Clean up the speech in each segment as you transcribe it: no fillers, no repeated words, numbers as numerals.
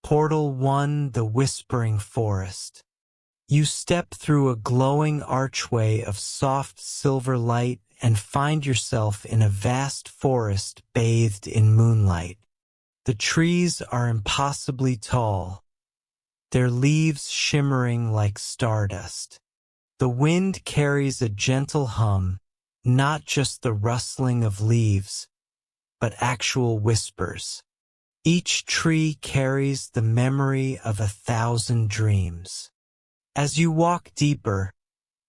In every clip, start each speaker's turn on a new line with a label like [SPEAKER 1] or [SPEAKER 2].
[SPEAKER 1] Portal 1, the Whispering Forest. You step through a glowing archway of soft silver light and find yourself in a vast forest bathed in moonlight. The trees are impossibly tall, their leaves shimmering like stardust. The wind carries a gentle hum, not just the rustling of leaves, but actual whispers. Each tree carries the memory of 1,000 dreams. As you walk deeper,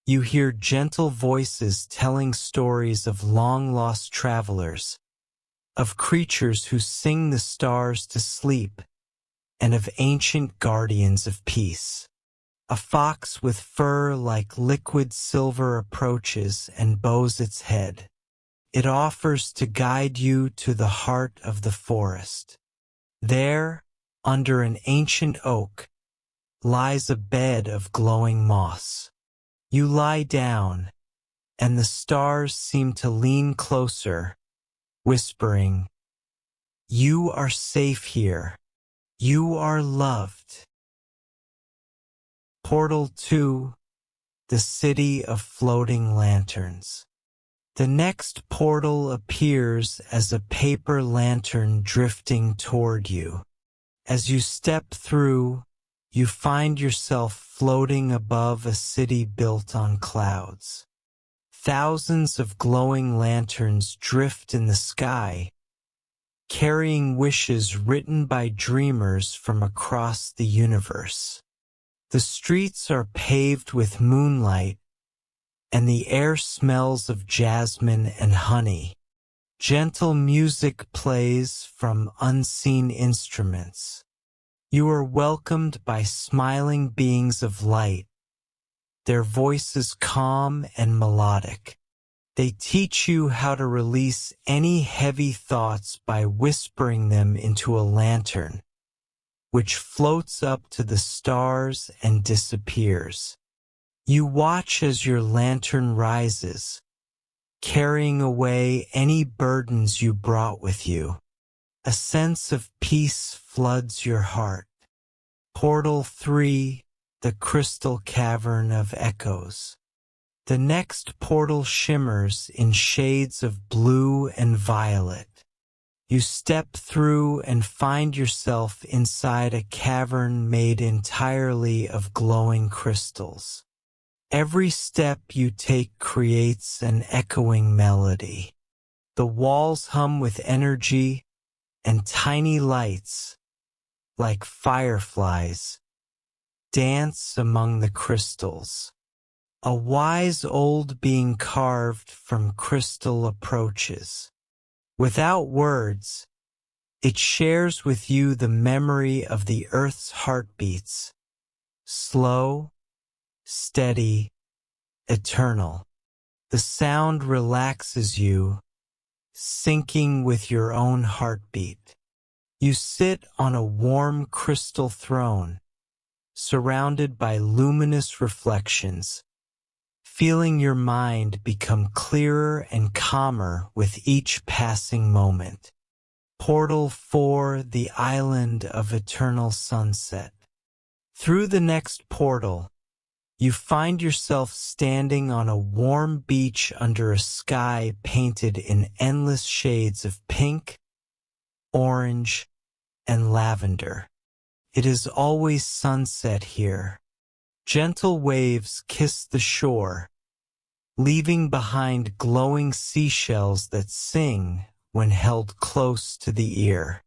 [SPEAKER 1] you hear gentle voices telling stories of long-lost travelers, of creatures who sing the stars to sleep, and of ancient guardians of peace. A fox with fur like liquid silver approaches and bows its head. It offers to guide you to the heart of the forest. There, under an ancient oak, lies a bed of glowing moss. You lie down, and the stars seem to lean closer, whispering, "You are safe here. You are loved." Portal 2, the City of Floating Lanterns. The next portal appears as a paper lantern drifting toward you. As you step through, you find yourself floating above a city built on clouds. Thousands of glowing lanterns drift in the sky, carrying wishes written by dreamers from across the universe. The streets are paved with moonlight, and the air smells of jasmine and honey. Gentle music plays from unseen instruments. You are welcomed by smiling beings of light, their voices calm and melodic. They teach you how to release any heavy thoughts by whispering them into a lantern, which floats up to the stars and disappears. You watch as your lantern rises, carrying away any burdens you brought with you. A sense of peace floods your heart. Portal 3, the Crystal Cavern of Echoes. The next portal shimmers in shades of blue and violet. You step through and find yourself inside a cavern made entirely of glowing crystals. Every step you take creates an echoing melody. The walls hum with energy, and tiny lights, like fireflies, dance among the crystals. A wise old being carved from crystal approaches. Without words, it shares with you the memory of the earth's heartbeats, slow, steady, eternal. The sound relaxes you, syncing with your own heartbeat. You sit on a warm crystal throne, surrounded by luminous reflections, feeling your mind become clearer and calmer with each passing moment. Portal 4, the Island of Eternal Sunset. Through the next portal, you find yourself standing on a warm beach under a sky painted in endless shades of pink, orange, and lavender. It is always sunset here. Gentle waves kiss the shore, leaving behind glowing seashells that sing when held close to the ear.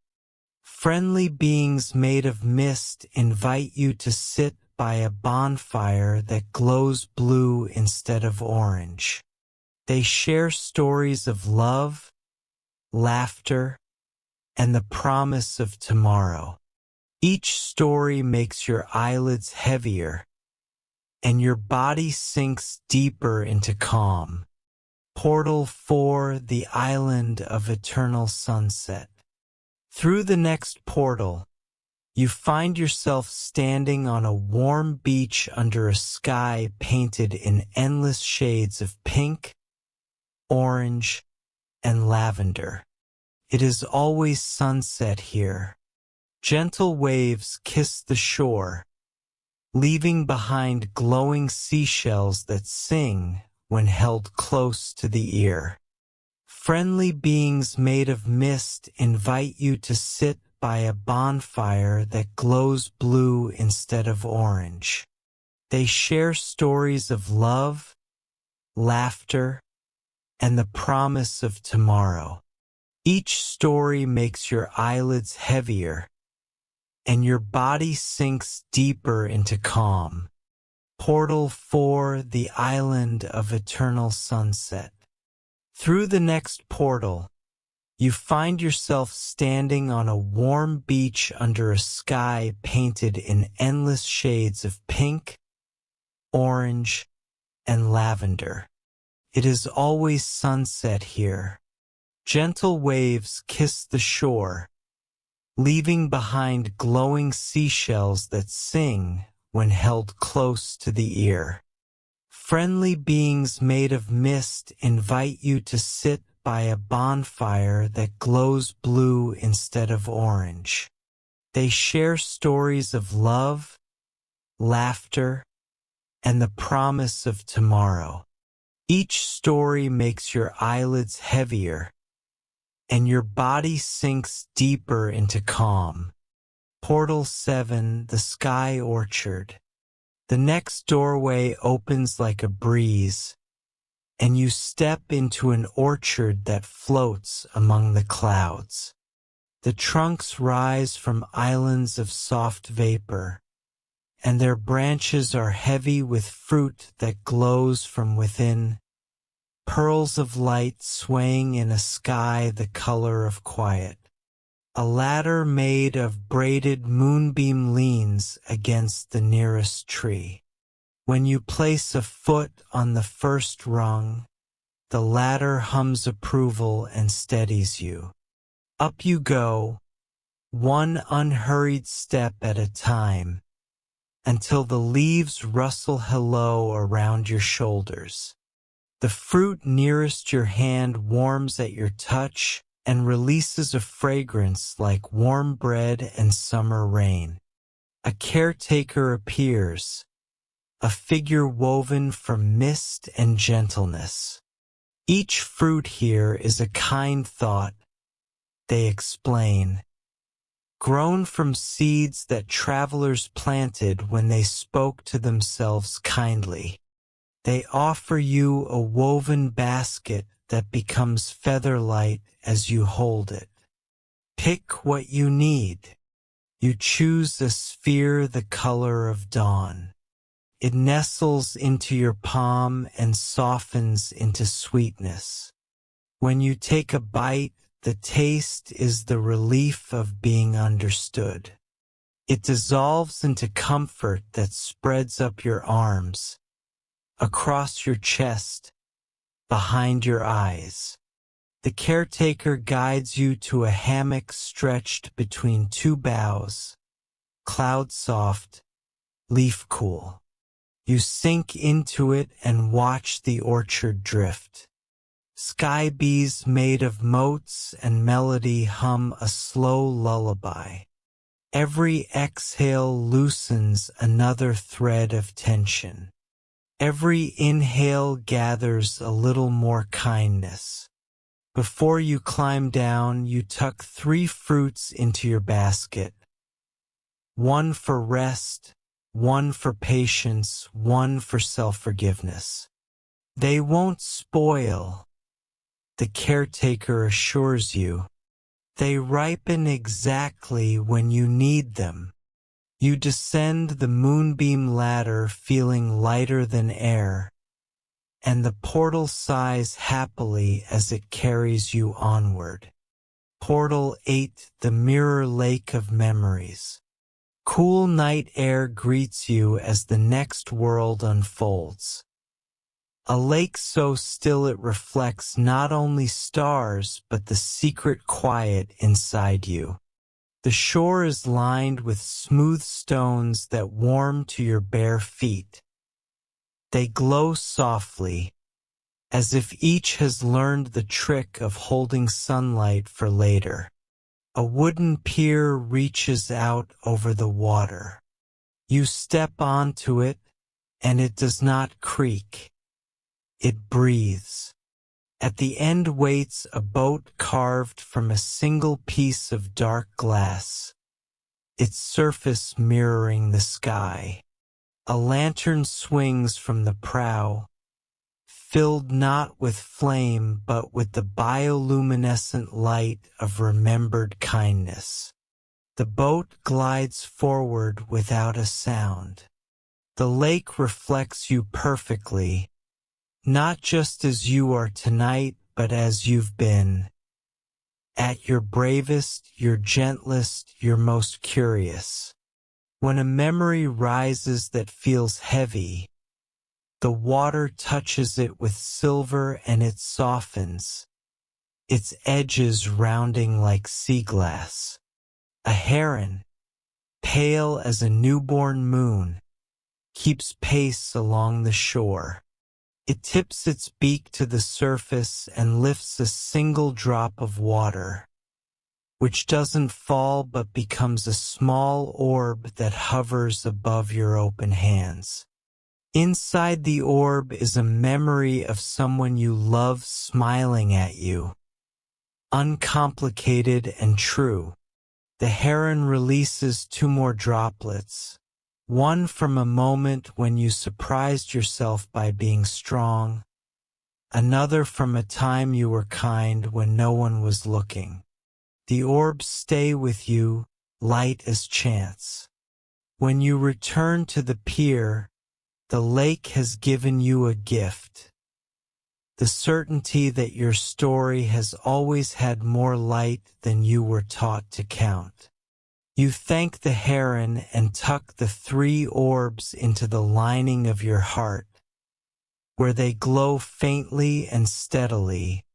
[SPEAKER 1] Friendly beings made of mist invite you to sit by a bonfire that glows blue instead of orange. They share stories of love, laughter, and the promise of tomorrow. Each story makes your eyelids heavier, and your body sinks deeper into calm. Portal 4, the Island of Eternal Sunset. Through the next portal, you find yourself standing on a warm beach under a sky painted in endless shades of pink, orange, and lavender. It is always sunset here. Gentle waves kiss the shore, leaving behind glowing seashells that sing when held close to the ear. Friendly beings made of mist invite you to sit by a bonfire that glows blue instead of orange. They share stories of love, laughter, and the promise of tomorrow. Each story makes your eyelids heavier, and your body sinks deeper into calm. Portal 4, the Island of Eternal Sunset. Through the next portal, you find yourself standing on a warm beach under a sky painted in endless shades of pink, orange, and lavender. It is always sunset here. Gentle waves kiss the shore, leaving behind glowing seashells that sing when held close to the ear. Friendly beings made of mist invite you to sit by a bonfire that glows blue instead of orange. They share stories of love, laughter, and the promise of tomorrow. Each story makes your eyelids heavier, and your body sinks deeper into calm. Portal 7, the Sky Orchard. The next doorway opens like a breeze, and you step into an orchard that floats among the clouds. The trunks rise from islands of soft vapor, and their branches are heavy with fruit that glows from within, pearls of light swaying in a sky the color of quiet. A ladder made of braided moonbeam leans against the nearest tree. When you place a foot on the first rung, the ladder hums approval and steadies you. Up you go, one unhurried step at a time, until the leaves rustle hello around your shoulders. The fruit nearest your hand warms at your touch and releases a fragrance like warm bread and summer rain. A caretaker appears, a figure woven from mist and gentleness. Each fruit here is a kind thought, they explain, grown from seeds that travelers planted when they spoke to themselves kindly. They offer you a woven basket that becomes feather-light as you hold it. Pick what you need. You choose a sphere the color of dawn. It nestles into your palm and softens into sweetness. When you take a bite, the taste is the relief of being understood. It dissolves into comfort that spreads up your arms, across your chest, behind your eyes. The caretaker guides you to a hammock stretched between two boughs, cloud soft, leaf cool. You sink into it and watch the orchard drift. Sky bees made of motes and melody hum a slow lullaby. Every exhale loosens another thread of tension. Every inhale gathers a little more kindness. Before you climb down, you tuck 3 fruits into your basket. One for rest, one for patience, one for self-forgiveness. They won't spoil, the caretaker assures you. They ripen exactly when you need them. You descend the moonbeam ladder feeling lighter than air, and the portal sighs happily as it carries you onward. Portal 8, the Mirror Lake of Memories. Cool night air greets you as the next world unfolds. A lake so still it reflects not only stars but the secret quiet inside you. The shore is lined with smooth stones that warm to your bare feet. They glow softly, as if each has learned the trick of holding sunlight for later. A wooden pier reaches out over the water. You step onto it, and it does not creak. It breathes. At the end waits a boat carved from a single piece of dark glass, its surface mirroring the sky. A lantern swings from the prow, filled not with flame but with the bioluminescent light of remembered kindness. The boat glides forward without a sound. The lake reflects you perfectly, not just as you are tonight, but as you've been. At your bravest, your gentlest, your most curious. When a memory rises that feels heavy, the water touches it with silver and it softens, its edges rounding like sea glass. A heron, pale as a newborn moon, keeps pace along the shore. It tips its beak to the surface and lifts a single drop of water, which doesn't fall but becomes a small orb that hovers above your open hands. Inside the orb is a memory of someone you love smiling at you. Uncomplicated and true. The heron releases 2 more droplets. One from a moment when you surprised yourself by being strong. Another from a time you were kind when no one was looking. The orbs stay with you, light as chance. When you return to the pier, the lake has given you a gift. The certainty that your story has always had more light than you were taught to count. You thank the heron and tuck the 3 orbs into the lining of your heart, where they glow faintly and steadily,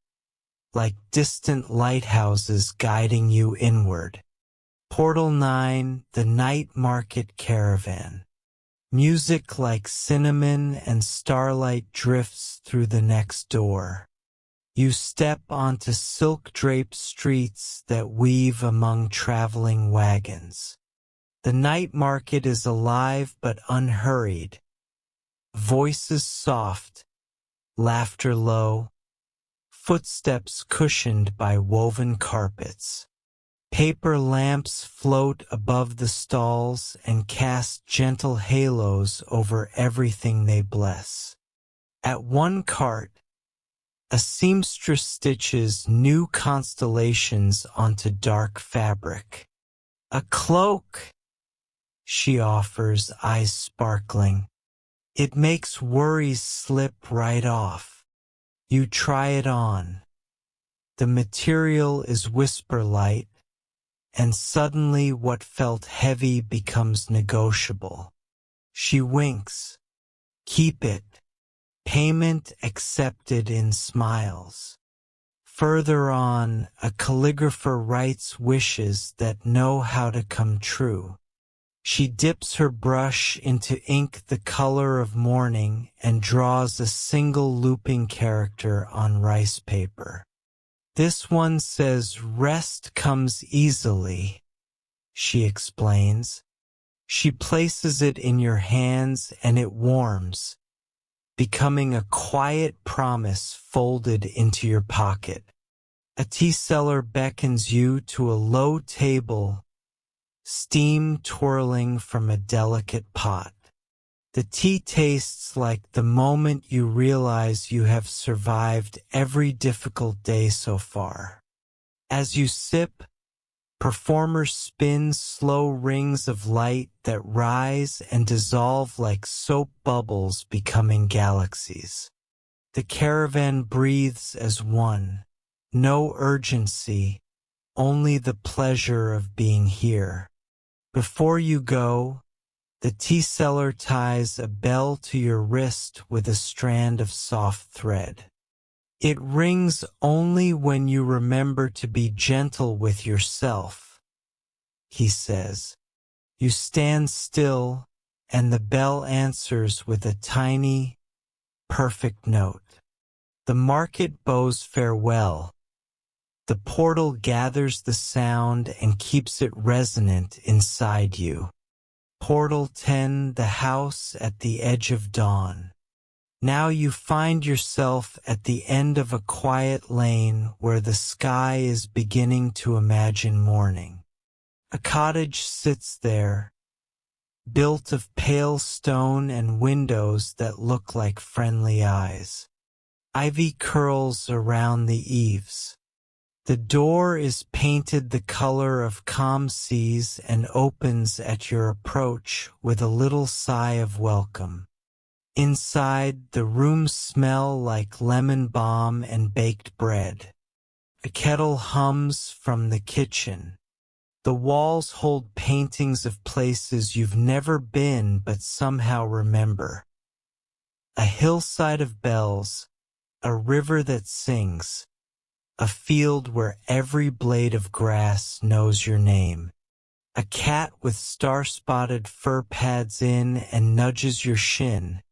[SPEAKER 1] like distant lighthouses guiding you inward. Portal 9, the Night Market Caravan. Music like cinnamon and starlight drifts through the next door. You step onto silk-draped streets that weave among traveling wagons. The night market is alive but unhurried. Voices soft, laughter low, footsteps cushioned by woven carpets. Paper lamps float above the stalls and cast gentle halos over everything they bless. At one cart, a seamstress stitches new constellations onto dark fabric. A cloak, she offers, eyes sparkling. It makes worries slip right off. You try it on. The material is whisper light, and suddenly what felt heavy becomes negotiable. She winks. Keep it. Payment accepted in smiles. Further on, a calligrapher writes wishes that know how to come true. She dips her brush into ink the color of morning and draws a single looping character on rice paper. This one says, "Rest comes easily," she explains. She places it in your hands and it warms, becoming a quiet promise folded into your pocket. A tea seller beckons you to a low table, steam twirling from a delicate pot. The tea tastes like the moment you realize you have survived every difficult day so far. As you sip, performers spin slow rings of light that rise and dissolve like soap bubbles becoming galaxies. The caravan breathes as one. No urgency, only the pleasure of being here. Before you go, the tea seller ties a bell to your wrist with a strand of soft thread. It rings only when you remember to be gentle with yourself, he says. You stand still, and the bell answers with a tiny, perfect note. The market bows farewell. The portal gathers the sound and keeps it resonant inside you. Portal 10, the house at the edge of dawn. Now you find yourself at the end of a quiet lane where the sky is beginning to imagine morning. A cottage sits there, built of pale stone and windows that look like friendly eyes. Ivy curls around the eaves. The door is painted the color of calm seas and opens at your approach with a little sigh of welcome. Inside, the rooms smell like lemon balm and baked bread. A kettle hums from the kitchen. The walls hold paintings of places you've never been but somehow remember. A hillside of bells, a river that sings, a field where every blade of grass knows your name. A cat with star-spotted fur pads in and nudges your shin,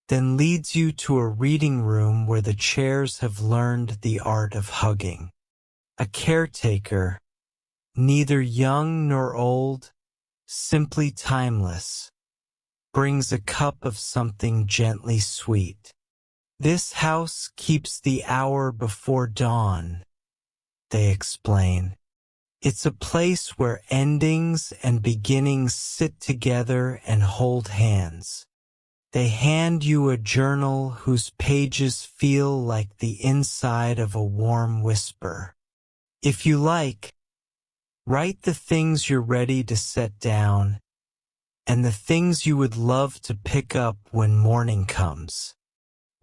[SPEAKER 1] then leads you to a reading room where the chairs have learned the art of hugging. A caretaker, neither young nor old, simply timeless, brings a cup of something gently sweet. This house keeps the hour before dawn, they explain. It's a place where endings and beginnings sit together and hold hands. They hand you a journal whose pages feel like the inside of a warm whisper. If you like, write the things you're ready to set down and the things you would love to pick up when morning comes.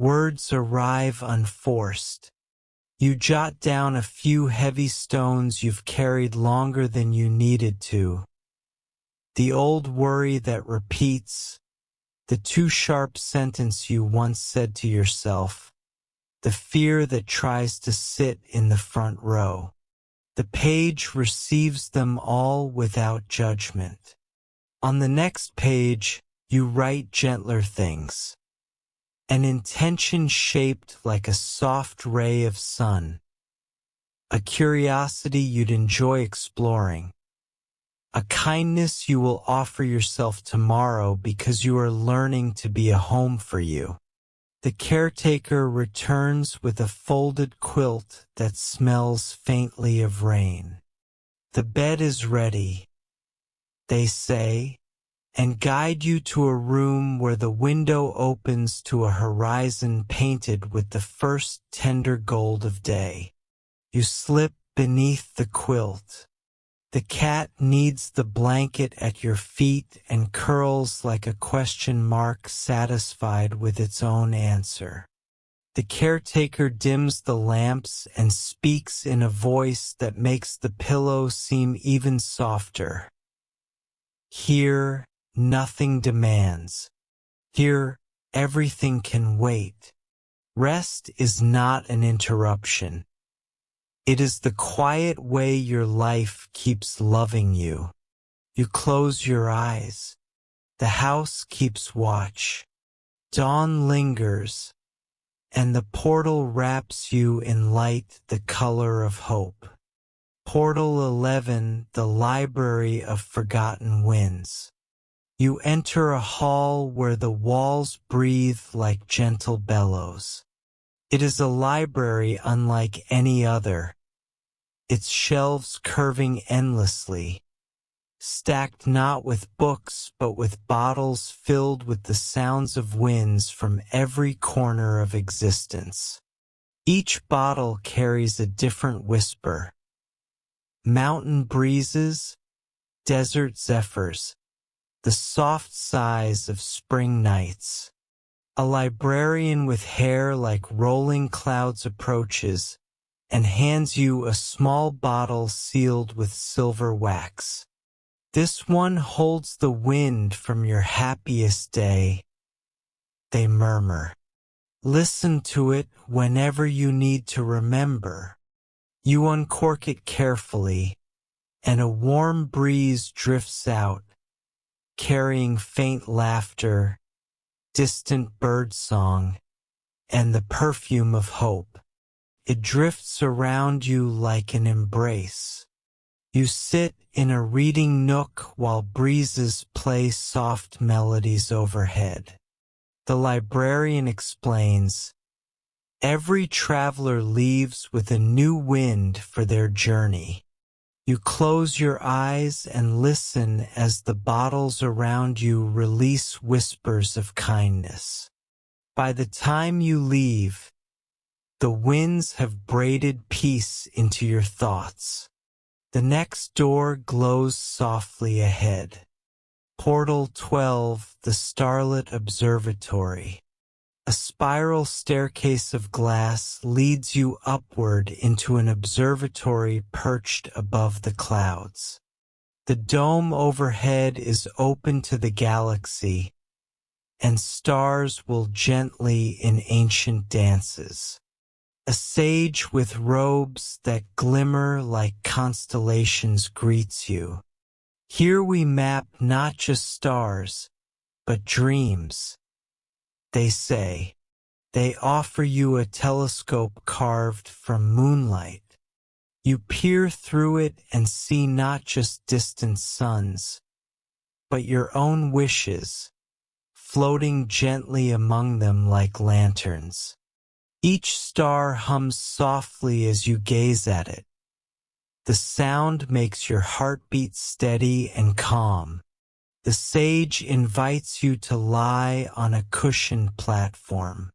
[SPEAKER 1] Words arrive unforced. You jot down a few heavy stones you've carried longer than you needed to. The old worry that repeats, the too sharp sentence you once said to yourself, the fear that tries to sit in the front row. The page receives them all without judgment. On the next page, you write gentler things. An intention shaped like a soft ray of sun. A curiosity you'd enjoy exploring. A kindness you will offer yourself tomorrow because you are learning to be a home for you. The caretaker returns with a folded quilt that smells faintly of rain. The bed is ready, they say, and guide you to a room where the window opens to a horizon painted with the first tender gold of day. You slip beneath the quilt. The cat kneads the blanket at your feet and curls like a question mark satisfied with its own answer. The caretaker dims the lamps and speaks in a voice that makes the pillow seem even softer. Here, nothing demands. Here, everything can wait. Rest is not an interruption. It is the quiet way your life keeps loving you. You close your eyes. The house keeps watch. Dawn lingers, and the portal wraps you in light the color of hope. Portal 11, the library of forgotten winds. You enter a hall where the walls breathe like gentle bellows. It is a library unlike any other, its shelves curving endlessly, stacked not with books but with bottles filled with the sounds of winds from every corner of existence. Each bottle carries a different whisper. Mountain breezes, desert zephyrs, the soft sighs of spring nights. A librarian with hair like rolling clouds approaches and hands you a small bottle sealed with silver wax. This one holds the wind from your happiest day, they murmur. Listen to it whenever you need to remember. You uncork it carefully, and a warm breeze drifts out, carrying faint laughter, distant bird song, and the perfume of hope. It drifts around you like an embrace. You sit in a reading nook while breezes play soft melodies overhead. The librarian explains, every traveler leaves with a new wind for their journey. You close your eyes and listen as the bottles around you release whispers of kindness. By the time you leave, the winds have braided peace into your thoughts. The next door glows softly ahead. Portal 12, the Starlit Observatory. A spiral staircase of glass leads you upward into an observatory perched above the clouds. The dome overhead is open to the galaxy, and stars will gently in ancient dances. A sage with robes that glimmer like constellations greets you. Here we map not just stars, but dreams. They say, they offer you a telescope carved from moonlight. You peer through it and see not just distant suns, but your own wishes, floating gently among them like lanterns. Each star hums softly as you gaze at it. The sound makes your heartbeat steady and calm. The sage invites you to lie on a cushioned platform.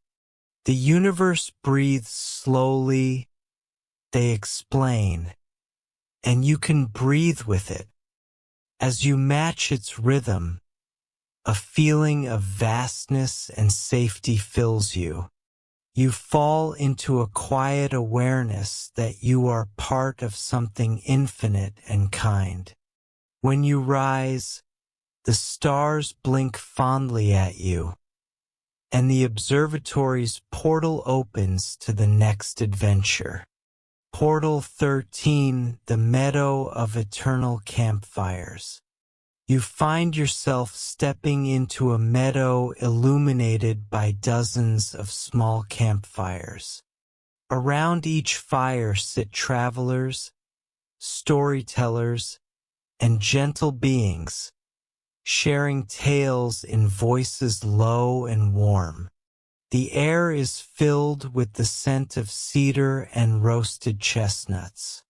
[SPEAKER 1] The universe breathes slowly, they explain, and you can breathe with it. As you match its rhythm, a feeling of vastness and safety fills you. You fall into a quiet awareness that you are part of something infinite and kind. When you rise, the stars blink fondly at you, and the observatory's portal opens to the next adventure. Portal 13, the Meadow of Eternal Campfires. You find yourself stepping into a meadow illuminated by dozens of small campfires. Around each fire sit travelers, storytellers, and gentle beings, sharing tales in voices low and warm. The air is filled with the scent of cedar and roasted chestnuts.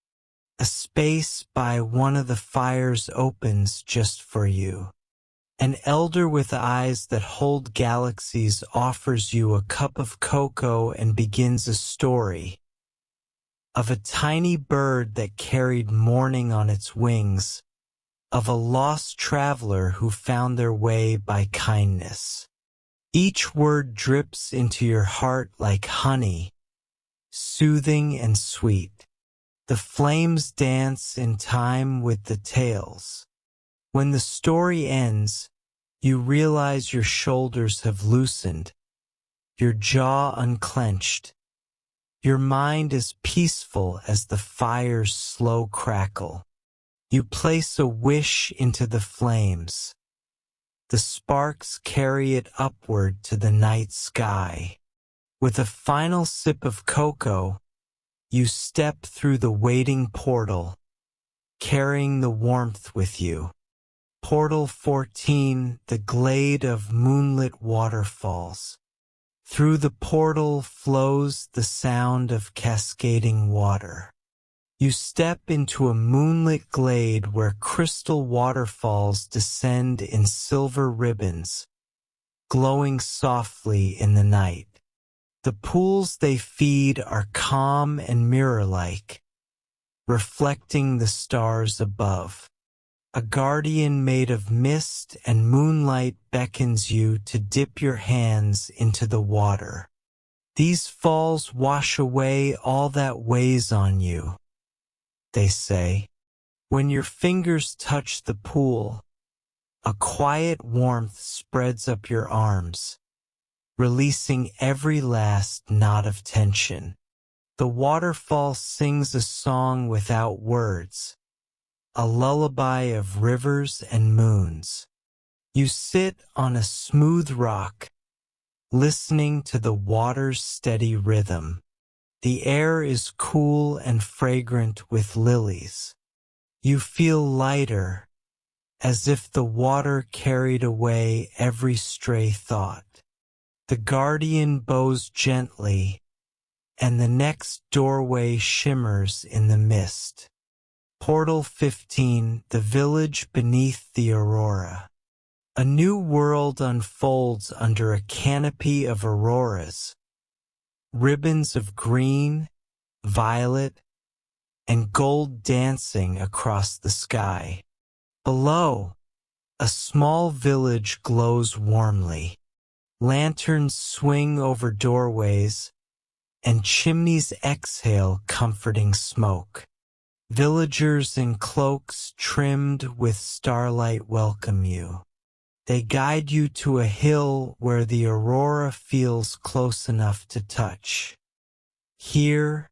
[SPEAKER 1] A space by one of the fires opens just for you. An elder with eyes that hold galaxies offers you a cup of cocoa and begins a story of a tiny bird that carried morning on its wings, of a lost traveler who found their way by kindness. Each word drips into your heart like honey, soothing and sweet. The flames dance in time with the tales. When the story ends, you realize your shoulders have loosened, your jaw unclenched. Your mind is peaceful as the fire's slow crackle. You place a wish into the flames. The sparks carry it upward to the night sky. With a final sip of cocoa, you step through the waiting portal, carrying the warmth with you. Portal 14, the glade of moonlit waterfalls. Through the portal flows the sound of cascading water. You step into a moonlit glade where crystal waterfalls descend in silver ribbons, glowing softly in the night. The pools they feed are calm and mirror-like, reflecting the stars above. A guardian made of mist and moonlight beckons you to dip your hands into the water. These falls wash away all that weighs on you, they say. When your fingers touch the pool, a quiet warmth spreads up your arms, releasing every last knot of tension. The waterfall sings a song without words, a lullaby of rivers and moons. You sit on a smooth rock, listening to the water's steady rhythm. The air is cool and fragrant with lilies. You feel lighter, as if the water carried away every stray thought. The guardian bows gently, and the next doorway shimmers in the mist. Portal 15, the village beneath the aurora. A new world unfolds under a canopy of auroras, ribbons of green, violet, and gold dancing across the sky. Below, a small village glows warmly. Lanterns swing over doorways, and chimneys exhale comforting smoke. Villagers in cloaks trimmed with starlight welcome you. They guide you to a hill where the aurora feels close enough to touch. Here,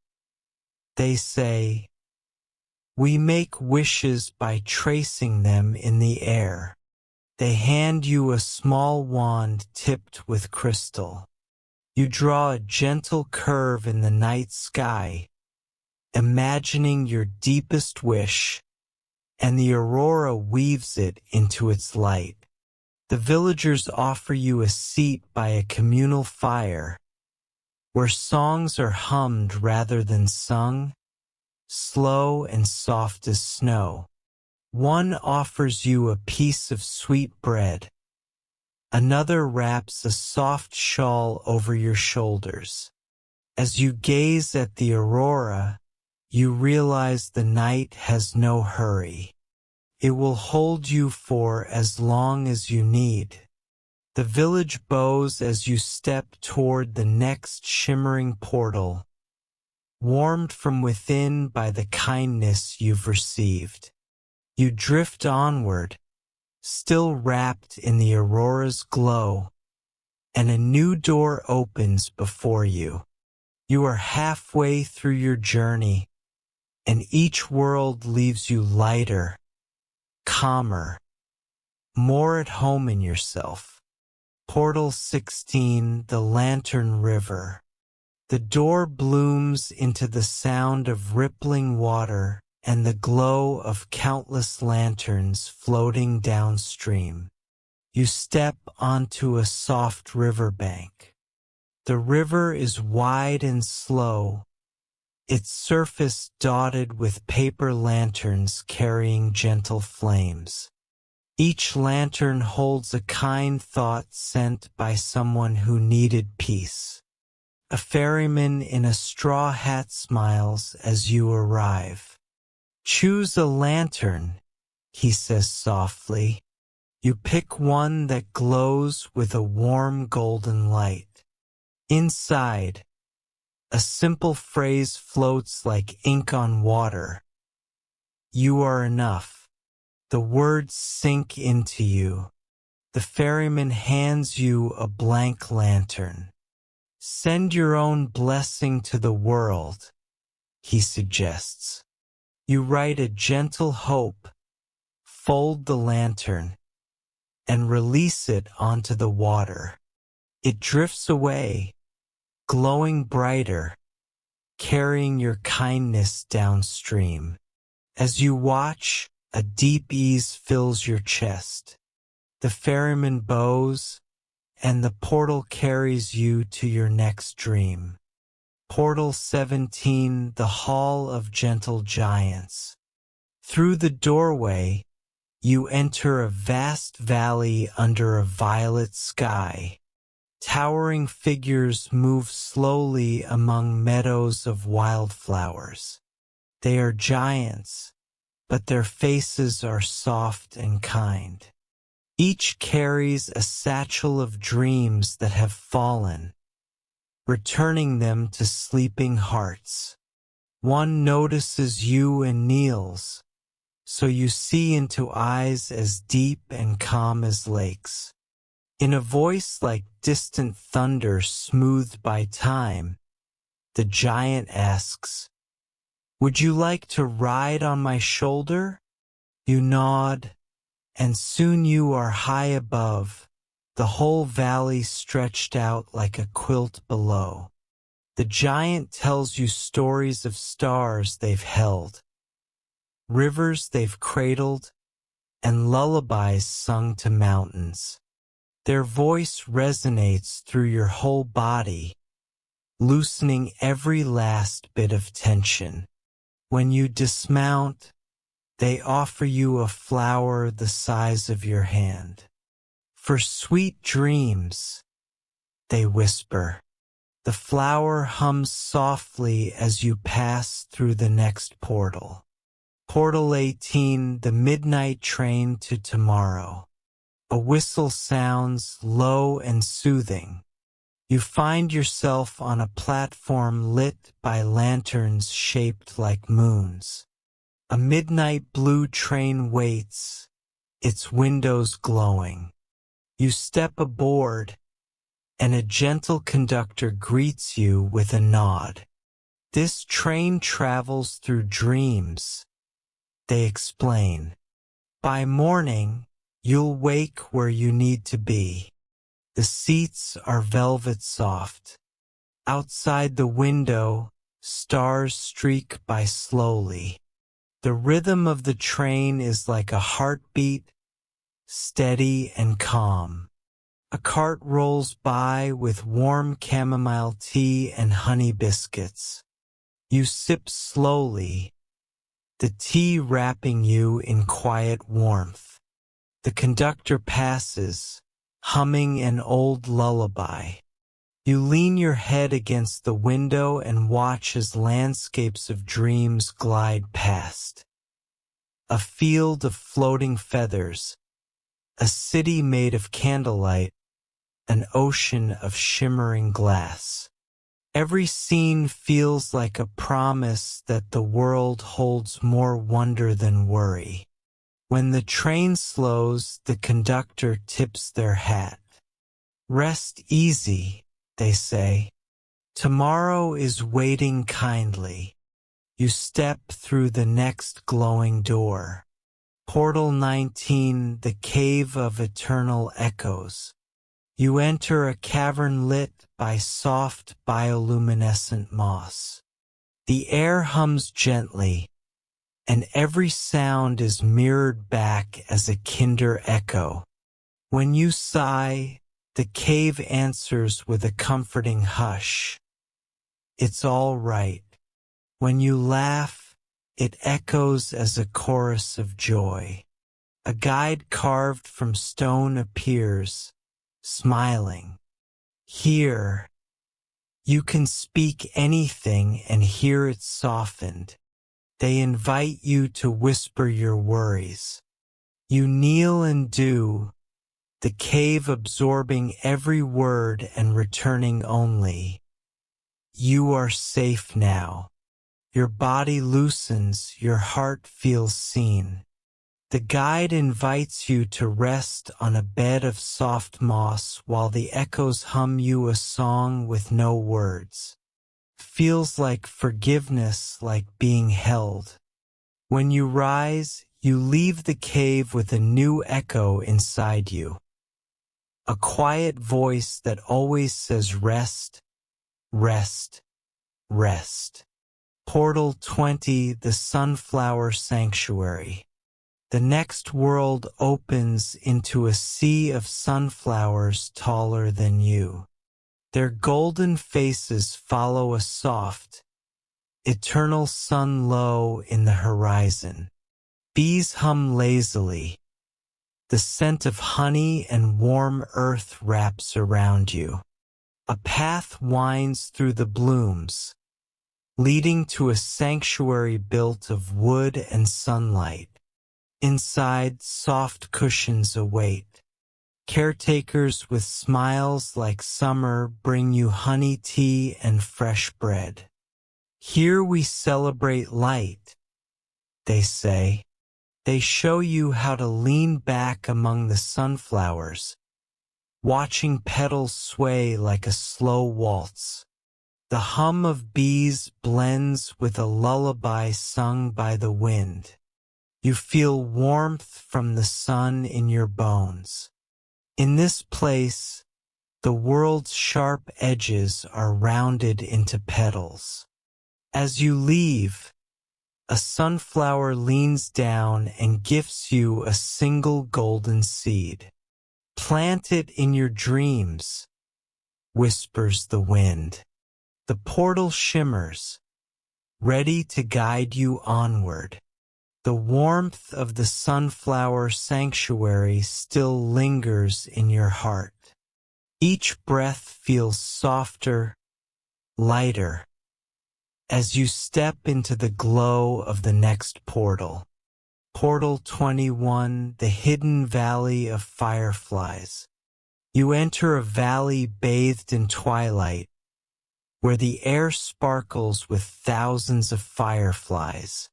[SPEAKER 1] they say, we make wishes by tracing them in the air. They hand you a small wand tipped with crystal. You draw a gentle curve in the night sky, imagining your deepest wish, and the aurora weaves it into its light. The villagers offer you a seat by a communal fire, where songs are hummed rather than sung, slow and soft as snow. One offers you a piece of sweet bread. Another wraps a soft shawl over your shoulders. As you gaze at the aurora, you realize the night has no hurry. It will hold you for as long as you need. The village bows as you step toward the next shimmering portal, warmed from within by the kindness you've received. You drift onward, still wrapped in the aurora's glow, and a new door opens before you. You are halfway through your journey, and each world leaves you lighter, calmer, more at home in yourself. Portal 16, the Lantern River. The door blooms into the sound of rippling water and the glow of countless lanterns floating downstream. You step onto a soft riverbank. The river is wide and slow, its surface dotted with paper lanterns carrying gentle flames. Each lantern holds a kind thought sent by someone who needed peace. A ferryman in a straw hat smiles as you arrive. Choose a lantern, he says softly. You pick one that glows with a warm golden light. Inside, a simple phrase floats like ink on water. You are enough. The words sink into you. The ferryman hands you a blank lantern. Send your own blessing to the world, he suggests. You write a gentle hope, fold the lantern, and release it onto the water. It drifts away, glowing brighter, carrying your kindness downstream. As you watch, a deep ease fills your chest. The ferryman bows, and the portal carries you to your next dream. Portal 17, the Hall of Gentle Giants. Through the doorway, you enter a vast valley under a violet sky. Towering figures move slowly among meadows of wildflowers. They are giants, but their faces are soft and kind. Each carries a satchel of dreams that have fallen, returning them to sleeping hearts. One notices you and kneels, so you see into eyes as deep and calm as lakes. In a voice like distant thunder smoothed by time, the giant asks, "Would you like to ride on my shoulder?" You nod, and soon you are high above, the whole valley stretched out like a quilt below. The giant tells you stories of stars they've held, rivers they've cradled, and lullabies sung to mountains. Their voice resonates through your whole body, loosening every last bit of tension. When you dismount, they offer you a flower the size of your hand. For sweet dreams, they whisper. The flower hums softly as you pass through the next portal. Portal 18, the midnight train to tomorrow. A whistle sounds low and soothing. You find yourself on a platform lit by lanterns shaped like moons. A midnight blue train waits, its windows glowing. You step aboard, and a gentle conductor greets you with a nod. This train travels through dreams, they explain. By morning, you'll wake where you need to be. The seats are velvet soft. Outside the window, stars streak by slowly. The rhythm of the train is like a heartbeat, steady and calm. A cart rolls by with warm chamomile tea and honey biscuits. You sip slowly, the tea wrapping you in quiet warmth. The conductor passes, humming an old lullaby. You lean your head against the window and watch as landscapes of dreams glide past. A field of floating feathers, a city made of candlelight, an ocean of shimmering glass. Every scene feels like a promise that the world holds more wonder than worry. When the train slows, the conductor tips their hat. Rest easy, they say. Tomorrow is waiting kindly. You step through the next glowing door. Portal 19, the cave of eternal echoes. You enter a cavern lit by soft bioluminescent moss. The air hums gently, and every sound is mirrored back as a kinder echo. When you sigh, the cave answers with a comforting hush. It's all right. When you laugh, it echoes as a chorus of joy. A guide carved from stone appears, smiling. Here, you can speak anything and hear it softened. They invite you to whisper your worries. You kneel and do, the cave absorbing every word and returning only. You are safe now. Your body loosens, your heart feels seen. The guide invites you to rest on a bed of soft moss while the echoes hum you a song with no words. Feels like forgiveness, like being held. When you rise, you leave the cave with a new echo inside you. A quiet voice that always says rest, rest, rest. Portal 20, the Sunflower Sanctuary. The next world opens into a sea of sunflowers taller than you. Their golden faces follow a soft, eternal sun low in the horizon. Bees hum lazily. The scent of honey and warm earth wraps around you. A path winds through the blooms, leading to a sanctuary built of wood and sunlight. Inside, soft cushions await. Caretakers with smiles like summer bring you honey tea and fresh bread. Here we celebrate light, they say. They show you how to lean back among the sunflowers, watching petals sway like a slow waltz. The hum of bees blends with a lullaby sung by the wind. You feel warmth from the sun in your bones. In this place, The world's sharp edges are rounded into petals. As you leave, a sunflower leans down and gifts you a single golden seed. Plant it in your dreams, whispers the wind. The portal shimmers, ready to guide you onward. The warmth of the sunflower sanctuary still lingers in your heart. Each breath feels softer, lighter, as you step into the glow of the next portal. Portal 21, the hidden valley of fireflies. You enter a valley bathed in twilight, where the air sparkles with thousands of fireflies.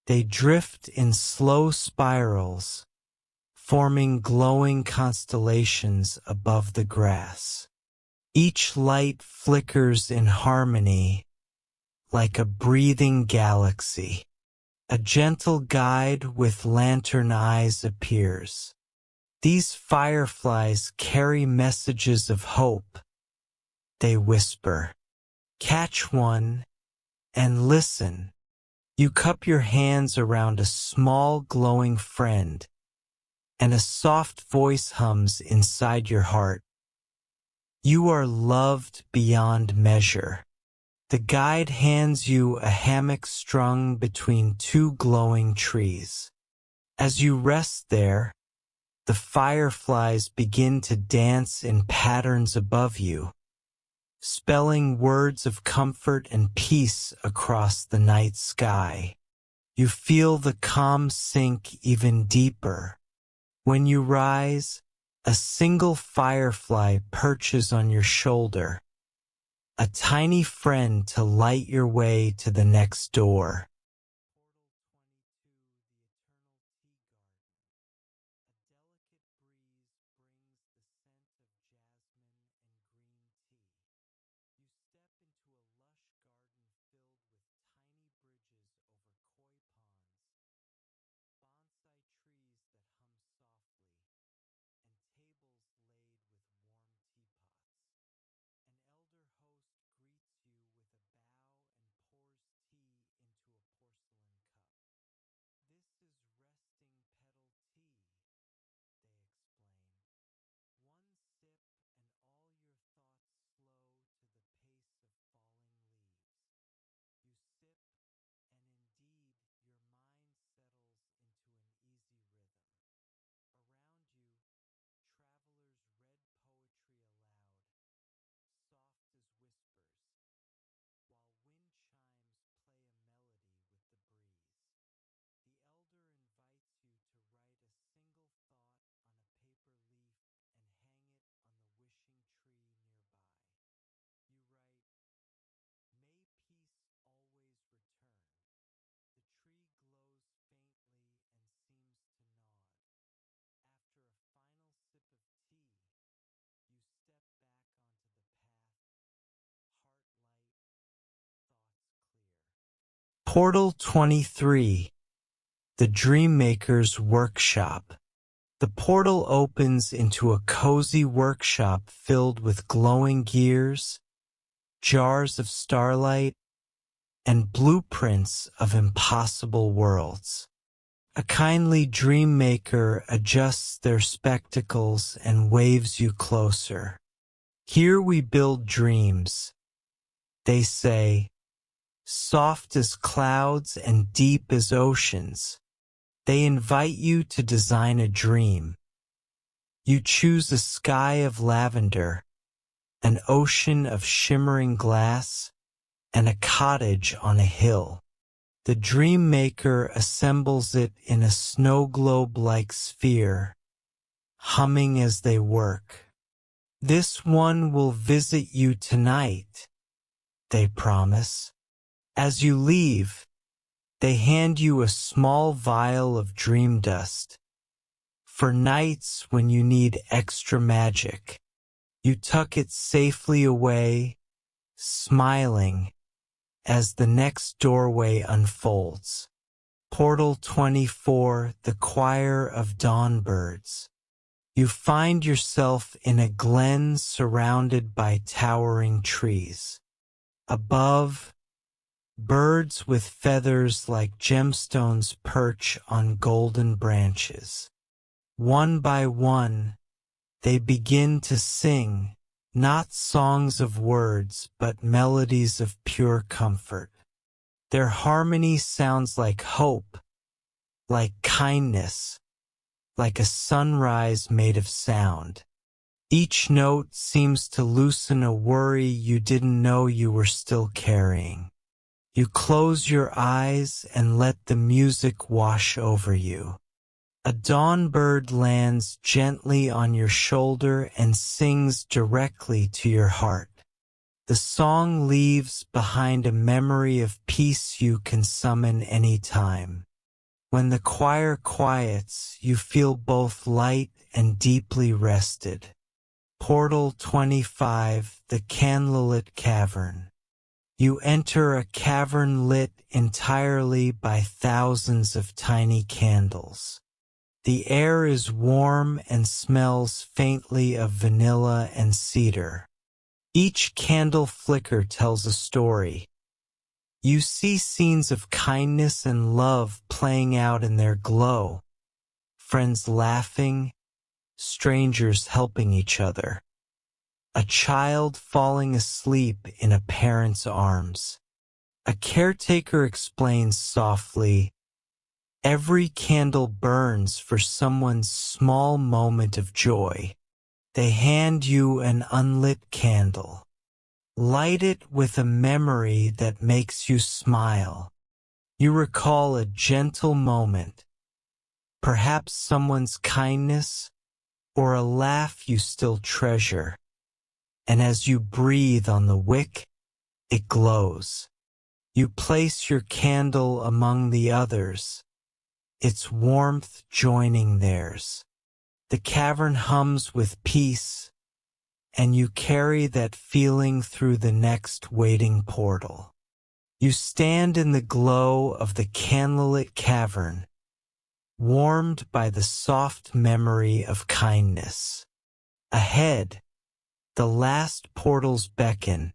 [SPEAKER 1] They drift in slow spirals, forming glowing constellations above the grass. Each light flickers in harmony, like a breathing galaxy. A gentle guide with lantern eyes appears. These fireflies carry messages of hope. They whisper, "Catch one and listen." You cup your hands around a small glowing friend, and a soft voice hums inside your heart. You are loved beyond measure. The guide hands you a hammock strung between two glowing trees. As you rest there, the fireflies begin to dance in patterns above you, spelling words of comfort and peace across the night sky. You feel the calm sink even deeper. When you rise, a single firefly perches on your shoulder, a tiny friend to light your way to the next door. Portal 23, the Dreammaker's Workshop. The portal opens into a cozy workshop filled with glowing gears, jars of starlight, and blueprints of impossible worlds. A kindly dream maker adjusts their spectacles and waves you closer. Here we build dreams, they say, soft as clouds and deep as oceans. They invite you to design a dream. You choose a sky of lavender, an ocean of shimmering glass, and a cottage on a hill. The dream maker assembles it in a snow globe-like sphere, humming as they work. This one will visit you tonight, they promise. As you leave, they hand you a small vial of dream dust. For nights when you need extra magic, you tuck it safely away, smiling as the next doorway unfolds. Portal 24, the Choir of Dawnbirds. You find yourself in a glen surrounded by towering trees. Above, birds with feathers like gemstones perch on golden branches. One by one, they begin to sing, not songs of words, but melodies of pure comfort. Their harmony sounds like hope, like kindness, like a sunrise made of sound. Each note seems to loosen a worry you didn't know you were still carrying. You close your eyes and let the music wash over you. A dawn bird lands gently on your shoulder and sings directly to your heart. The song leaves behind a memory of peace you can summon any time. When the choir quiets, you feel both light and deeply rested. Portal 25, the Candlelit Cavern. You enter a cavern lit entirely by thousands of tiny candles. The air is warm and smells faintly of vanilla and cedar. Each candle flicker tells a story. You see scenes of kindness and love playing out in their glow. Friends laughing, strangers helping each other. A child falling asleep in a parent's arms. A caretaker explains softly, every candle burns for someone's small moment of joy. They hand you an unlit candle. Light it with a memory that makes you smile. You recall a gentle moment, perhaps someone's kindness, or a laugh you still treasure. And as you breathe on the wick, it glows. You place your candle among the others, its warmth joining theirs. The cavern hums with peace, and you carry that feeling through the next waiting portal. You stand in the glow of the candlelit cavern, warmed by the soft memory of kindness. Ahead, the last portals beckon,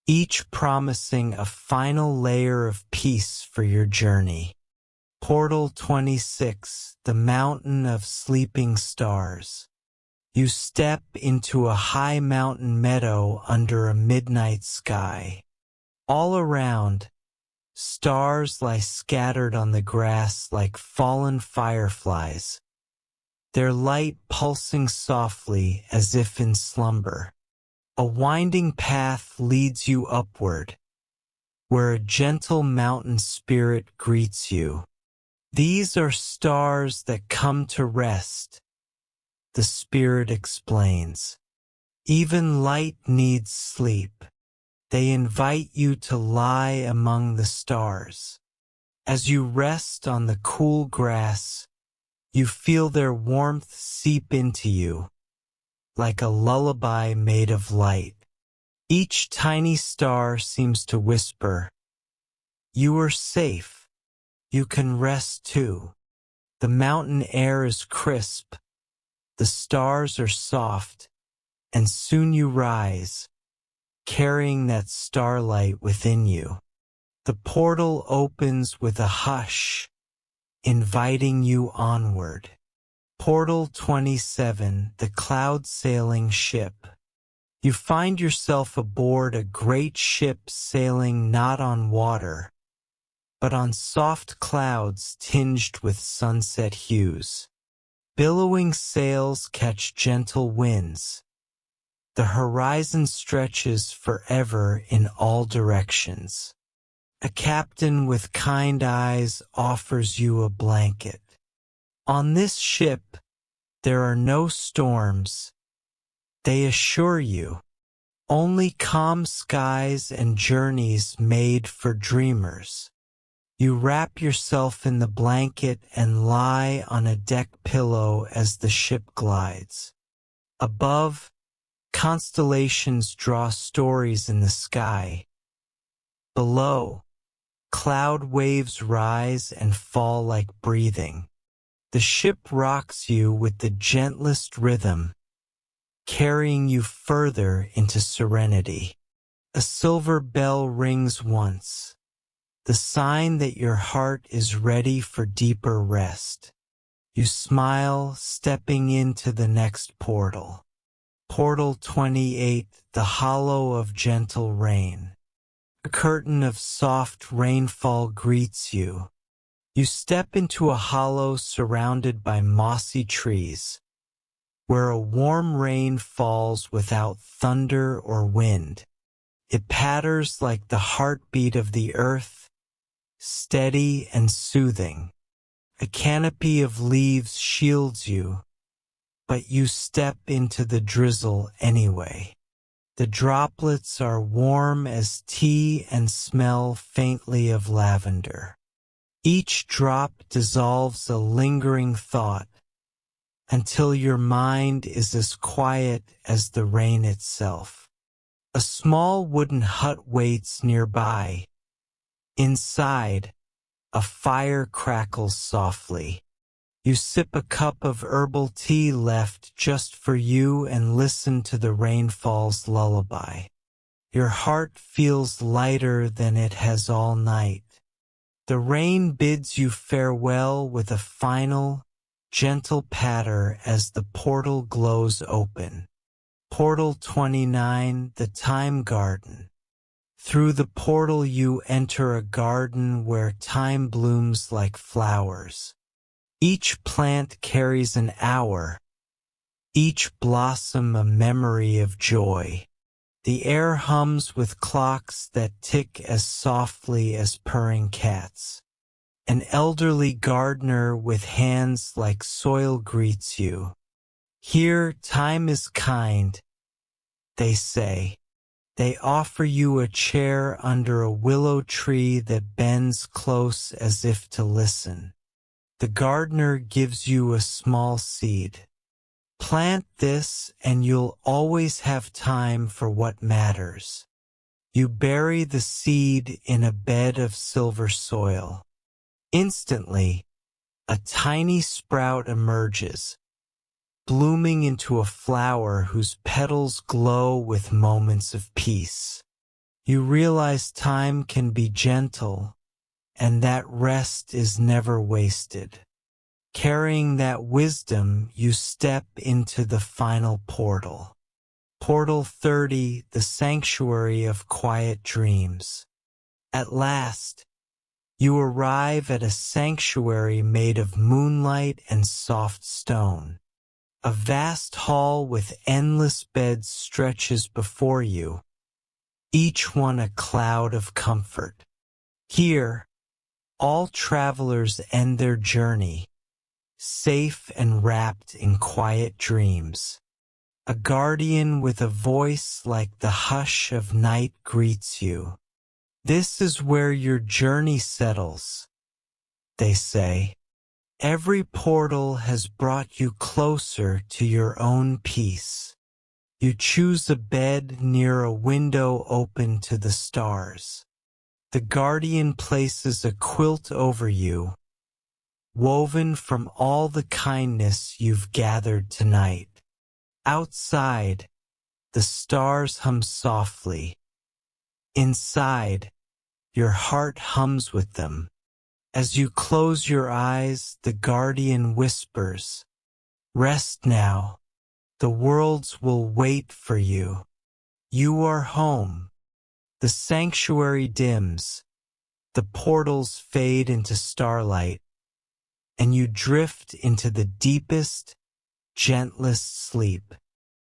[SPEAKER 1] each promising a final layer of peace for your journey. Portal 26, the Mountain of Sleeping Stars. You step into a high mountain meadow under a midnight sky. All around, stars lie scattered on the grass like fallen fireflies, their light pulsing softly as if in slumber. A winding path leads you upward, where a gentle mountain spirit greets you. These are stars that come to rest, the spirit explains. Even light needs sleep. They invite you to lie among the stars. As you rest on the cool grass, you feel their warmth seep into you, like a lullaby made of light. Each tiny star seems to whisper, "You are safe. You can rest too." The mountain air is crisp, the stars are soft, and soon you rise, carrying that starlight within you. The portal opens with a hush, inviting you onward. Portal 27, the Cloud Sailing Ship. You find yourself aboard a great ship sailing not on water, but on soft clouds tinged with sunset hues. Billowing sails catch gentle winds. The horizon stretches forever in all directions. A captain with kind eyes offers you a blanket. On this ship, there are no storms. They assure you, only calm skies and journeys made for dreamers. You wrap yourself in the blanket and lie on a deck pillow as the ship glides. Above, constellations draw stories in the sky. Below, cloud waves rise and fall like breathing. The ship rocks you with the gentlest rhythm, carrying you further into serenity. A silver bell rings once, the sign that your heart is ready for deeper rest. You smile, stepping into the next portal. Portal 28, the hollow of gentle rain. A curtain of soft rainfall greets you. You step into a hollow surrounded by mossy trees, where a warm rain falls without thunder or wind. It patters like the heartbeat of the earth, steady and soothing. A canopy of leaves shields you, but you step into the drizzle anyway. The droplets are warm as tea and smell faintly of lavender. Each drop dissolves a lingering thought until your mind is as quiet as the rain itself. A small wooden hut waits nearby. Inside, a fire crackles softly. You sip a cup of herbal tea left just for you and listen to the rainfall's lullaby. Your heart feels lighter than it has all night. The rain bids you farewell with a final, gentle patter as the portal glows open. Portal 29, the Time Garden. Through the portal you enter a garden where time blooms like flowers. Each plant carries an hour, each blossom a memory of joy. The air hums with clocks that tick as softly as purring cats. An elderly gardener with hands like soil greets you. Here time is kind, they say. They offer you a chair under a willow tree that bends close as if to listen. The gardener gives you a small seed. Plant this and you'll always have time for what matters. You bury the seed in a bed of silver soil. Instantly, a tiny sprout emerges, blooming into a flower whose petals glow with moments of peace. You realize time can be gentle, and that rest is never wasted. Carrying that wisdom, you step into the final portal. Portal 30, the sanctuary of quiet dreams. At last, you arrive at a sanctuary made of moonlight and soft stone. A vast hall with endless beds stretches before you, each one a cloud of comfort. Here, all travelers end their journey, safe and wrapped in quiet dreams. A guardian with a voice like the hush of night greets you. This is where your journey settles, they say. Every portal has brought you closer to your own peace. You choose a bed near a window open to the stars. The guardian places a quilt over you, woven from all the kindness you've gathered tonight. Outside, the stars hum softly. Inside, your heart hums with them. As you close your eyes, the guardian whispers, "Rest now. The worlds will wait for you. You are home." The sanctuary dims, the portals fade into starlight, and you drift into the deepest, gentlest sleep.